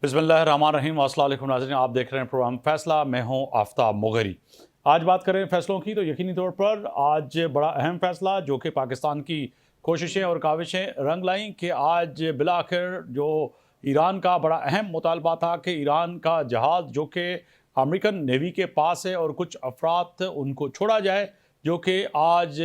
बिस्मिल्लाहिर्रहमानिर्रहीम। अस्सलाम वालेकुम नाज़रीन, आप देख रहे हैं प्रोग्राम फैसला। मैं हूं आफ्ताब मोगरी। आज बात करें फैसलों की, तो यकीनी तौर पर आज बड़ा अहम फैसला जो कि पाकिस्तान की कोशिशें और काविशें रंग लाईं कि आज बिला आखिर जो ईरान का बड़ा अहम मुतालबा था कि ईरान का जहाज़ जो कि अमेरिकन नेवी के पास है और कुछ अफराद उनको छोड़ा जाए, जो कि आज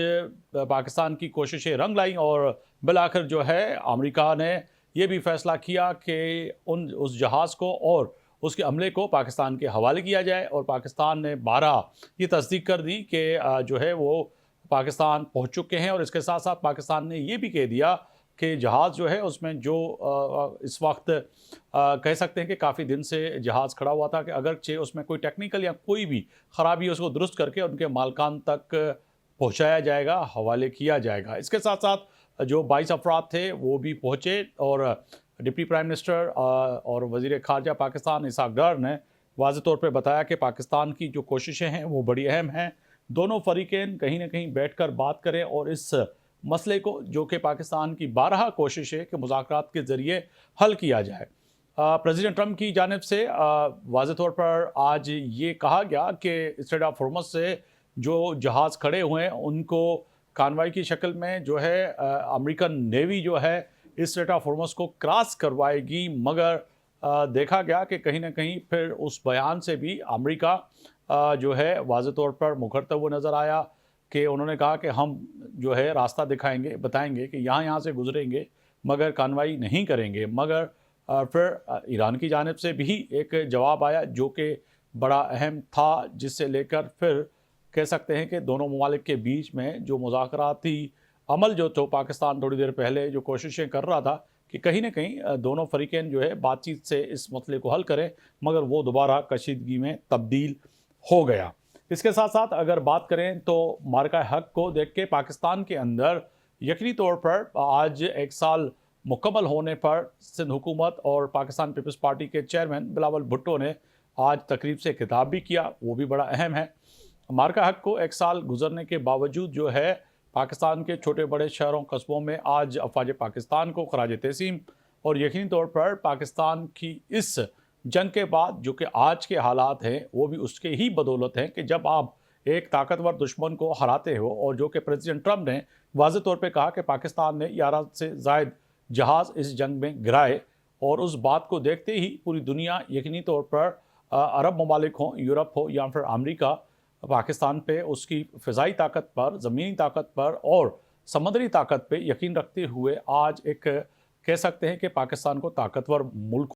पाकिस्तान की कोशिशें रंग लाईं और बिला आखिर जो है अमेरिका ने ये भी फैसला किया कि उस जहाज़ को और उसके अमले को पाकिस्तान के हवाले किया जाए। और पाकिस्तान ने 12 ये तस्दीक कर दी कि जो है वो पाकिस्तान पहुंच चुके हैं। और इसके साथ साथ पाकिस्तान ने ये भी कह दिया कि जहाज़ जो है उसमें जो इस वक्त कह सकते हैं कि काफ़ी दिन से जहाज़ खड़ा हुआ था कि अगरचे उसमें कोई टेक्निकल या कोई भी ख़राबी है उसको दुरुस्त करके उनके मालकान तक पहुँचाया जाएगा, हवाले किया जाएगा। इसके साथ साथ जो 22 अफराद थे वो भी पहुँचे और डिप्टी प्राइम मिनिस्टर और वज़ीर ख़ारजा पाकिस्तान इसहाक डार ने वाज़े तौर पे बताया कि पाकिस्तान की जो कोशिशें हैं वो बड़ी अहम हैं। दोनों फ़रीक़ैन कहीं न कहीं बैठकर बात करें और इस मसले को, जो कि पाकिस्तान की 12 कोशिश है कि मुज़ाकरात के ज़रिए हल किया जाए। प्रेसिडेंट ट्रंप की जानिब से वाज़े तौर पर आज ये कहा गया कि स्ट्रेट ऑफ हॉर्मुज़ से जो जहाज़ खड़े हुए हैं उनको कार्रवाई की शक्ल में जो है अमेरिकन नेवी जो है इस स्ट्रेट ऑफ हॉर्मुज़ को क्रॉस करवाएगी। मगर देखा गया कि कहीं ना कहीं फिर उस बयान से भी अमेरिका जो है वाज़े तौर पर मुकरता हुआ नज़र आया कि उन्होंने कहा कि हम जो है रास्ता दिखाएंगे, बताएंगे कि यहाँ से गुजरेंगे मगर कार्रवाई नहीं करेंगे। मगर फिर ईरान की जानिब से भी एक जवाब आया जो कि बड़ा अहम था, जिससे लेकर फिर कह सकते हैं कि दोनों ममालिक के बीच में जो मुज़ाकराती अमल जो तो पाकिस्तान थोड़ी देर पहले जो कोशिशें कर रहा था कि कहीं ना कहीं दोनों फरीक़ैन जो है बातचीत से इस मसले को हल करें, मगर वो दोबारा कशीदगी में तब्दील हो गया। इसके साथ साथ अगर बात करें तो मार्का हक को देख के पाकिस्तान के अंदर यकीनी तौर पर आज 1 साल मुकम्मल होने पर सिंध हुकूमत और पाकिस्तान पीपल्स पार्टी के चेयरमैन बिलावल भुट्टो ने आज तकरीब से खिताब भी किया, वो भी बड़ा अहम है। मार्का हक को 1 साल गुजरने के बावजूद जो है पाकिस्तान के छोटे बड़े शहरों कस्बों में आज अफवाज पाकिस्तान को खराज तहसीम और यकीनी तौर पर पाकिस्तान की इस जंग के बाद जो कि आज के हालात हैं वो भी उसके ही बदौलत हैं कि जब आप एक ताकतवर दुश्मन को हराते हो, और जो कि प्रेसिडेंट ट्रंप ने वाज़े तौर पे कहा कि पाकिस्तान ने 11 से ज़ायद जहाज़ इस जंग में गिराए। और उस बात को देखते ही पूरी दुनिया यकीनी तौर पर अरब ममालिक हों, यूरोप हो या फिर अमेरिका, पाकिस्तान पे उसकी फ़िज़ाई ताकत पर, ज़मीनी ताकत पर और समुद्री ताकत पे यकीन रखते हुए आज एक कह सकते हैं कि पाकिस्तान को ताकतवर मुल्क